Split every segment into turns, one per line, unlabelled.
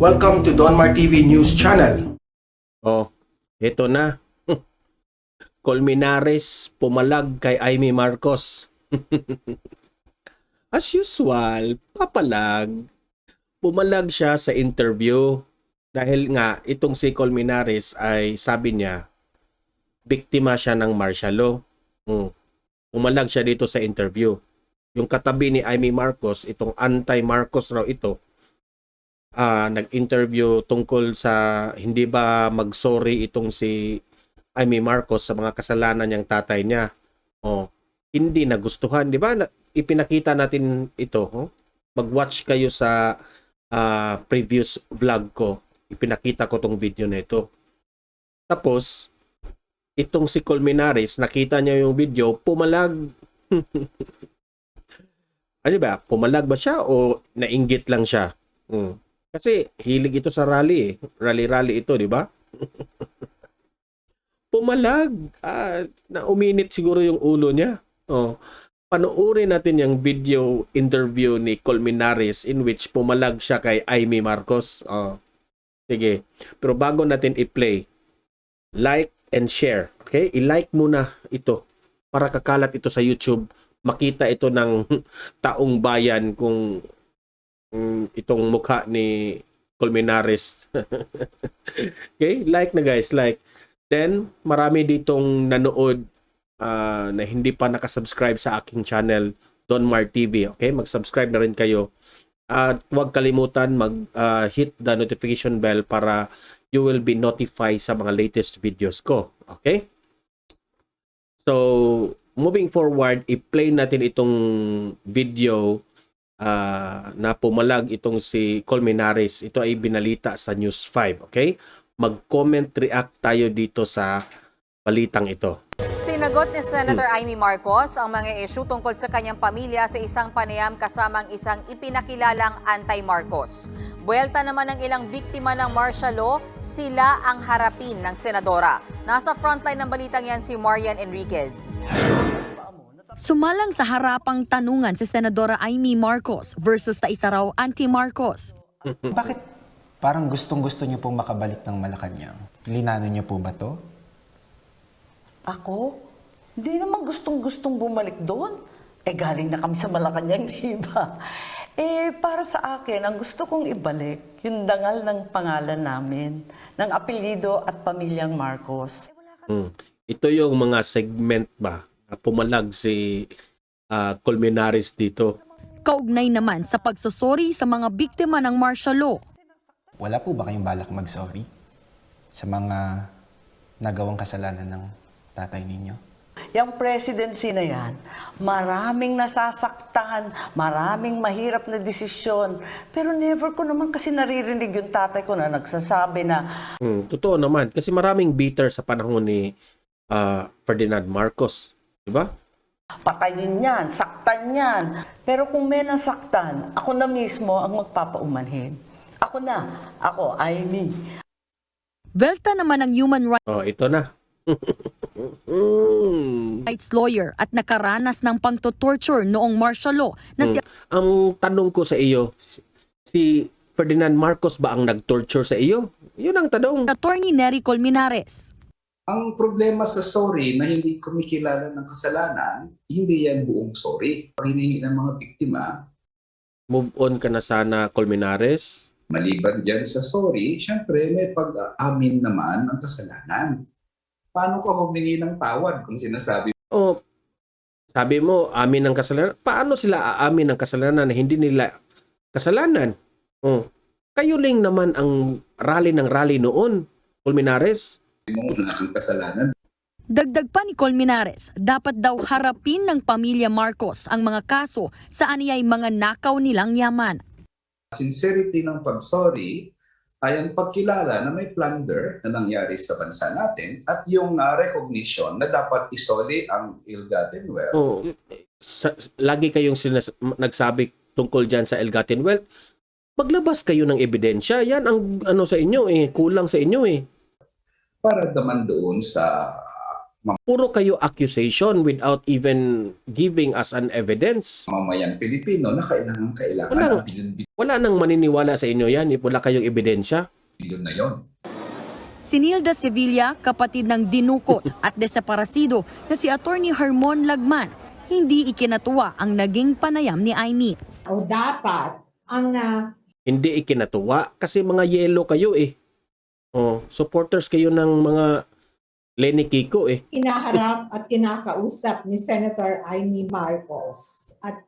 Welcome to Donmar TV News Channel.
Oh, ito na. Colmenares pumalag kay Amy Marcos. As usual, papalag. Pumalag siya sa interview dahil nga itong si Colmenares ay sabi niya biktima siya ng martial law. Pumalag siya dito sa interview. Yung katabi ni Amy Marcos, itong anti-Marcos raw ito, nag-interview tungkol sa hindi ba mag-sorry itong si Amy Marcos sa mga kasalanan niyang tatay niya. Hindi nagustuhan, di ba? Ipinakita natin ito. Mag-watch kayo sa previous vlog ko. Ipinakita ko tong video na ito. Tapos, itong si Colmenares, nakita niya yung video, pumalag. Ano ba? Pumalag ba siya o nainggit lang siya? Kasi hilig ito sa rally eh. Rally-rally ito, di ba? Pumalag. Na uminit siguro yung ulo niya. Panoorin natin yung video interview ni Colmenares in which pumalag siya kay Amy Marcos. Sige. Pero bago natin i-play, like and share. Okay? I-like muna ito para kakalat ito sa YouTube. Makita ito ng taong bayan kung itong mukha ni Colmenares. Okay? Like na guys, like. Then, marami ditong nanood na hindi pa nakasubscribe sa aking channel, Donmar TV. Okay? Mag-subscribe na rin kayo. At huwag kalimutan mag-hit the notification bell para you will be notified sa mga latest videos ko. Okay? So, moving forward, i-play natin itong video na pumalag itong si Colmenares. Ito ay binalita sa News 5. Okay? Mag-comment, react tayo dito sa balitang ito.
Sinagot ni Senator Amy Marcos ang mga issue tungkol sa kanyang pamilya sa isang panayam kasamang isang ipinakilalang anti-Marcos. Buwelta naman ng ilang biktima ng martial law, sila ang harapin ng senadora. Nasa frontline ng balitang yan si Marian Enriquez.
Sumalang sa harapang tanungan si Senadora Amy Marcos versus sa isa raw anti-Marcos.
Bakit parang gustong-gusto niyo pong makabalik ng Malacanang? Linano niyo po ba to?
Ako? Hindi naman gustong-gustong bumalik doon. Galing na kami sa Malacanang, di ba? Para sa akin, ang gusto kong ibalik, yung dangal ng pangalan namin, ng apelyido at pamilyang Marcos.
Ito yung mga segment ba? Pumalag si Colmenares dito.
Kaugnay naman sa pagsusori sa mga biktima ng martial law.
Wala po ba kayong balak mag-sorry sa mga nagawang kasalanan ng tatay ninyo?
Yung presidency na yan, maraming nasasaktan, maraming mahirap na desisyon. Pero never ko naman kasi naririnig yung tatay ko na nagsasabi na
Totoo naman. Kasi maraming bitter sa panahon ni Ferdinand Marcos. Diba?
patayin yan, saktan yan. Pero kung may nasaktan, ako na mismo ang magpapaumanhin. Ako, Amy.
Belta naman ang human
Ito na.
rights lawyer at nakaranas ng pagtotorture noong martial law na si
Ang tanong ko sa iyo, si Ferdinand Marcos ba ang nag-torture sa iyo? Yun ang tanong.
Attorney Nery Colmenares.
Ang problema sa sorry na hindi kumikilala ng kasalanan, hindi yan buong sorry. Pag hinihingi ng mga biktima,
Move on ka na sana, Colmenares.
maliban dyan sa sorry, syempre may pag-amin naman ng kasalanan. Paano ka humingi ng tawad kung sinasabi
Sabi mo, amin ng kasalanan. Paano sila aamin ng kasalanan na hindi nila kasalanan? Kayo lang naman ang rally ng rally noon, Colmenares.
mo na ang kasalanan?
Dagdag pa ni Colmenares, dapat daw harapin ng pamilya Marcos ang mga kaso sa aniyay mga nakaw nilang yaman.
Sincerity ng pag-sorry ay ang pagkilala na may plunder na nangyari sa bansa natin at yung recognition na dapat isoli ang ill-gotten wealth.
Lagi kayong nagsabi tungkol dyan sa ill-gotten wealth. Maglabas kayo ng ebidensya. Yan ang sa inyo kulang sa inyo
Para naman doon sa
Puro kayo accusation without even giving us an evidence.
mamamayang Pilipino na kailangan
Walang-
ng bilyon-bilyon
Wala nang maniniwala sa inyo yan if wala kayong ebidensya.
Yun na yon.
Si Nilda Sevilla, kapatid ng dinukot at desaparasido na si Attorney Hermon Lagman, hindi ikinatuwa ang naging panayam ni Aimee.
O dapat ang
Hindi ikinatuwa kasi mga yelo kayo eh. Oh, supporters kayo ng mga Lenny Kiko eh.
kinaharap at kinakausap ni Senator Amy Marcos. At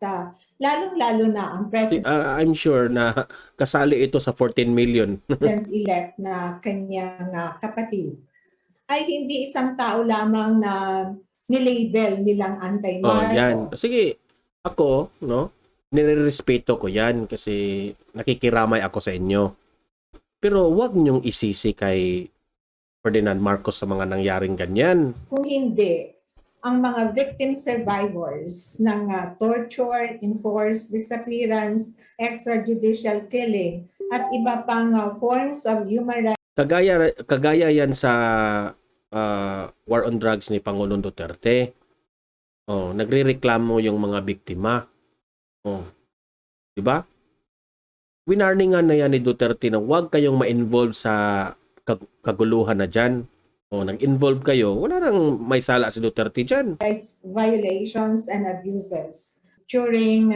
lalong-lalo na ang
I'm sure na kasali ito sa 14 million.
President-elect na kanyang kapatid ay hindi isang tao lamang na nilabel nilang
Oh,
anti-Marcos.
yan. Sige, ako, no, nirerespeto ko yan kasi nakikiramay ako sa inyo. Pero wag niyong isisi kay Ferdinand Marcos sa mga nangyaring ganyan.
Kung hindi, ang mga victim survivors ng torture, enforced disappearance, extrajudicial killing, at iba pang forms of human rights
Kagaya yan sa war on drugs ni Pangulong Duterte. Oh, nagrereklamo yung mga biktima. Oh. 'Di ba? Winarningan na yan ni Duterte na huwag kayong ma-involve sa kaguluhan na dyan. O, nag-involve kayo, wala nang may sala si Duterte dyan.
violations and abuses during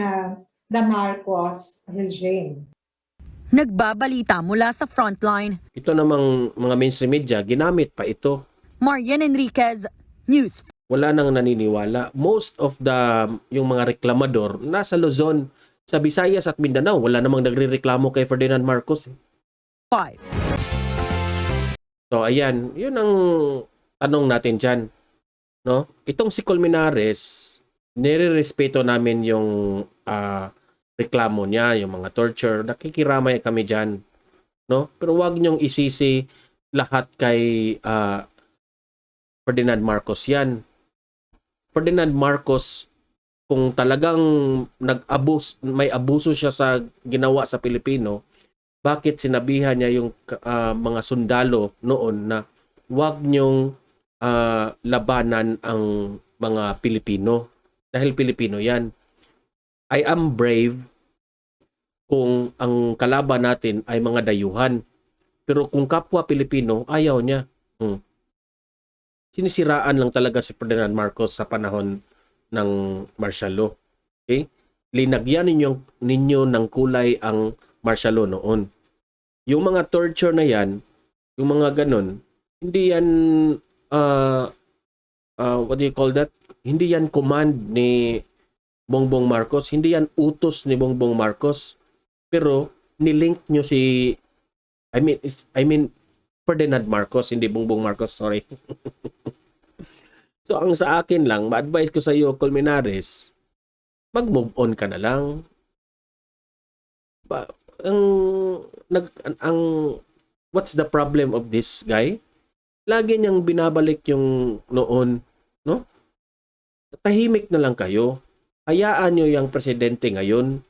the Marcos regime.
Nagbabalita mula sa Frontline,
Ito namang mga mainstream media, ginamit pa ito.
Marian Enriquez, News.
Wala nang naniniwala. Most of yung mga reklamador nasa Luzon, sa Visayas at Mindanao, wala namang nagrereklamo kay Ferdinand Marcos.
5.
So ayan, yun ang tanong natin dyan. No? Itong si Colmenares, nirerespeto namin yung reklamo niya, yung mga torture, nakikiramay kami dyan. No? Pero wag niyong isisi lahat kay Ferdinand Marcos yan. Ferdinand Marcos, kung talagang may abuso siya sa ginawa sa Pilipino, bakit sinabihan niya yung mga sundalo noon na wag niyong labanan ang mga Pilipino dahil Pilipino yan. I am brave kung ang kalaban natin ay mga dayuhan. Pero kung kapwa Pilipino, ayaw niya. Sinisiraan lang talaga si Ferdinand Marcos sa panahon ng martial law. Okay? Linagyan ninyo ng kulay ang martial law noon. Yung mga torture na yan, yung mga ganun, hindi yan, what do you call that? Hindi yan command ni Bongbong Marcos, hindi yan utos ni Bongbong Marcos, pero nilink nyo si, I mean, Ferdinand Marcos, hindi Bongbong Marcos, sorry. So, ang sa akin lang, ma-advise ko sa iyo, Colmenares, mag-move on ka na lang. What's the problem of this guy? Lagi niyang binabalik yung noon, no? Tahimik na lang kayo. Hayaan niyo yung presidente ngayon.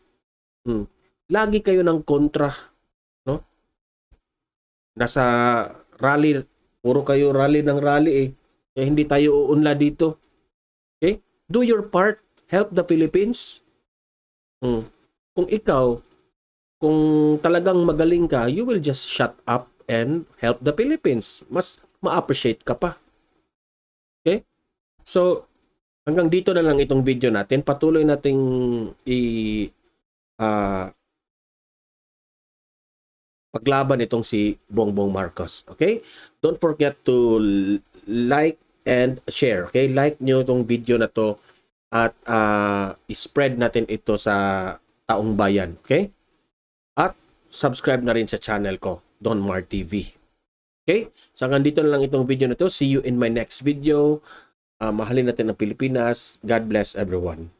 Lagi kayo ng kontra, no? Nasa rally, puro kayo rally ng rally eh. Kaya hindi tayo uunla dito. Okay? Do your part. Help the Philippines. Kung ikaw, kung talagang magaling ka, you will just shut up and help the Philippines. Mas ma-appreciate ka pa. Okay? So, hanggang dito na lang itong video natin. Patuloy nating paglaban itong si Bongbong Marcos. Okay? Don't forget to like and share. Okay? Like nyo itong video na to at spread natin ito sa taong bayan. Okay? At subscribe na rin sa channel ko, Don Mar TV. Okay? So hanggang dito na lang itong video na to. See you in my next video. Mahalin natin ang Pilipinas. God bless everyone.